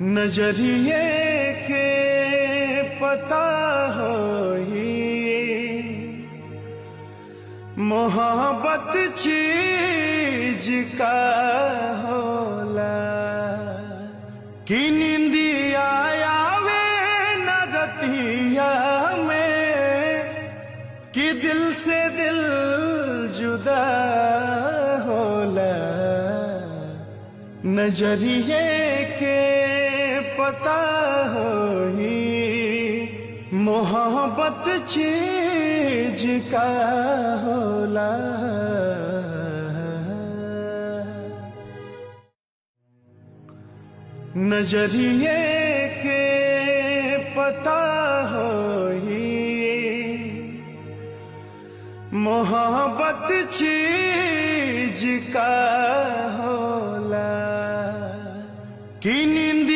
नजरिए के पता होई मोहब्बत चीज का होला कि निंदिया आवे न रतिया में कि दिल से दिल जुदा होला नजरिए के पता होई मोहब्बत चीज का होला। नजरिए के पता होई मोहब्बत चीज का होला कि निंदिया